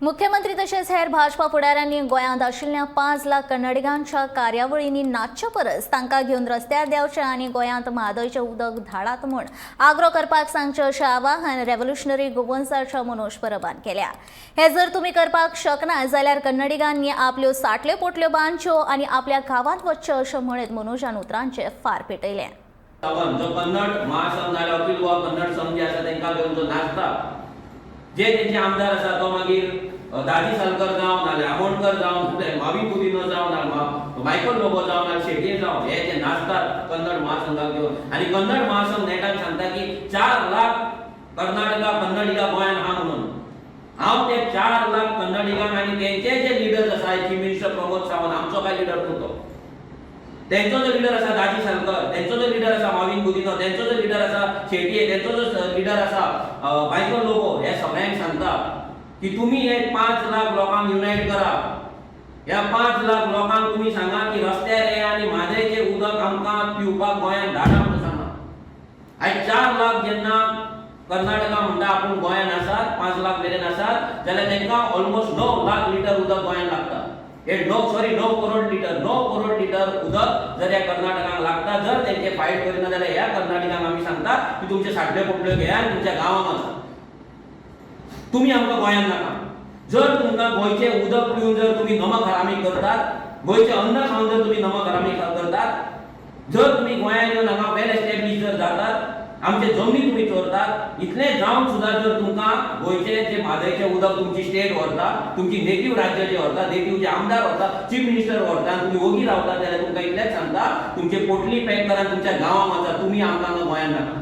मुख्यमंत्री तसेच हेर भाजपा फुडाऱ्यांनी गोंयांत आशिल्ल्या 5 लाख कन्नडिगांच्या कार्यावळींनी नाचचे परस तांकां घेवन रस्त्यार देंवचें आनी गोंयांत म्हादयचें उदक धाडात म्हूण आग्रो करपाक सांगचें अशें आवाहन रेव्होल्युशनरी गोवन्साच्या मनोज परबान केल्या। हे जर तुमी करपाक शकना जाल्यार कन्नडिगांनी आपल्यो साटल्यो पोटल्यो बांदच्यो आनी आपल्या गांवांत वचचें अशें म्हणत मनोजान उतरांचें फार पेटयलें। जो कन्नड महासंघ नाल्यार अखिल गोवा कन्नड संघ जे आसा तांकां घेवन जो नाचता, जे तेंचे आमदार आसा तो मागीर दाजी सालकर जावन नाल्यार आमोणकर जावन मावी पुदिनो जावन नाल्यार मायकल लोबो जावन नाल्यार शेटये जावन हे जे नाचतात कन्नड महासंघाक घेवन आनी कन्नड महासंघ नेटान सांगता की 4 लाख कर्नाटका कन्नडिगा गोंयान आहा म्हणून। हांव ते 4 लाख कन्नडिगांक आनी तेंचे जे लिडर्स आसा चीफ मिनिस्टर प्रमोद सावंत आमचो काय लिडर न्हू तो, तेंचो जो लिडर आसा दाजी सालकर, तेंचो जो लिडर आसा मावीन गुदिनो, तेंचो जो लिडर आसा शेटये, तेंचो जो लिडर आसा मायकल लोबो, हे सगळ्यांक सांगता की तुम्ही हे 5 लाख लोकांक युनाइट करा। ह्या 5 लाख लोकांक तुम्ही सांगा की रस्त्यार ये आनी म्हादयचे उदक आमकां पिवपाक गोंयान धाडा म्हणून सांगा। आयज 4 लाख जेन्ना कर्नाटका म्हणटा आपूण गोंयान आसात, 5 लाख मेरेन आसात, जाल्यार तांकां ऑलमोस्ट 9 लाख लिटर उदक गोंयान लागता। हे 9 करोड लिटर उदक जर ह्या कर्नाटकाक लागता, जर तेंचे फायट करिना जाल्यार ह्या कर्नाटकांक आमी सांगता की तुमचे साठले पोटल्यो घेया आनी तुमच्या गांवांत वचा, तुम्ही आमकां गोंयान नाका। जर तुमकां गोंयचे उदक पिवन जर तुम्ही नमक हरामी करतात, गोंयचे अन्न खावन जर तुम्ही नमक हरामी करतात, जर तुम्ही गोंयान येवन हांगा वेल एस्टॅब्लिश जर जातात, आमचे जमनी तुम्ही चोरतात, इतले जावन सुद्धा जर तुमकां गोंयचे जे म्हादयचे उदक तुमची स्टेट व्हरता, तुमची नेटीव राज्य जे व्हरता, नेटीव जे आमदार व्हरता, चीफ मिनिस्टर व्हरता, तुम्ही ओगी रावता, जाल्यार तुमकां इतलेंच सांगता तुमचे पोटली पॅक करान तुमच्या गांवांत वचा, तुम्ही आमकां हांगा गोंयान नाका।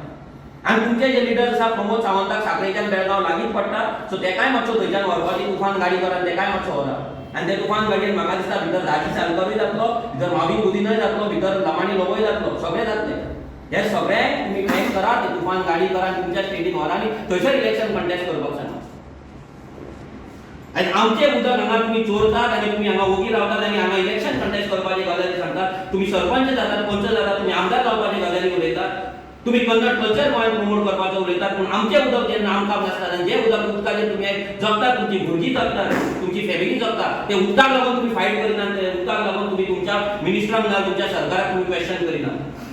आनी तुमचे जे लिडर आसा प्रमोद सावंताक साखळेच्यान बेळगांव लागींच पडटा, सो तेकाय मातसो थंयच्यान व्हरपाची तुफान गाडी करान तेकाय मातसो व्हरा। आनी ते तुफान गाडयेन म्हाका दिसता भितर दाजी सालकरूय जातलो, भितर मावी गुदिनोय जातलो, भितर लमाणी लोबोय जातलो, सगळे जातले। हे सगळे तुम्ही पॅक करा, ते तुफान गाडी करा आनी तुमच्या स्टेटीन व्हरा आनी थंयसर इलेक्शन कंटेस्ट करपाक सांगा। आनी आमचे उदक हांगा तुम्ही चोरतात आनी तुम्ही हांगा ओगी रावतात आनी हांगा इलेक्शन कंटेस्ट करपाची गजाली सांगतात, तुम्ही सरपंच जातात, पंच जातात, तुम्ही आमदार जावपाची गजाली उलयतात, तुम्ही कन्नड कल्चर गोंयांत प्रमोट करपाचो उलयतात, पूण आमचे उदक जेन्ना आमकां नासतात आनी जे उदक उदकाचेर तुम्ही जगतात, तुमची भुरगीं जगतात, तुमची फॅमिली जगता, ते उदकाक लागून तुम्ही फायट करिनात, ते उदकाक लागून तुम्ही तुमच्या मिनिस्टरांक ना तुमच्या सरकाराक तुम्ही क्वेश्चन करिनात।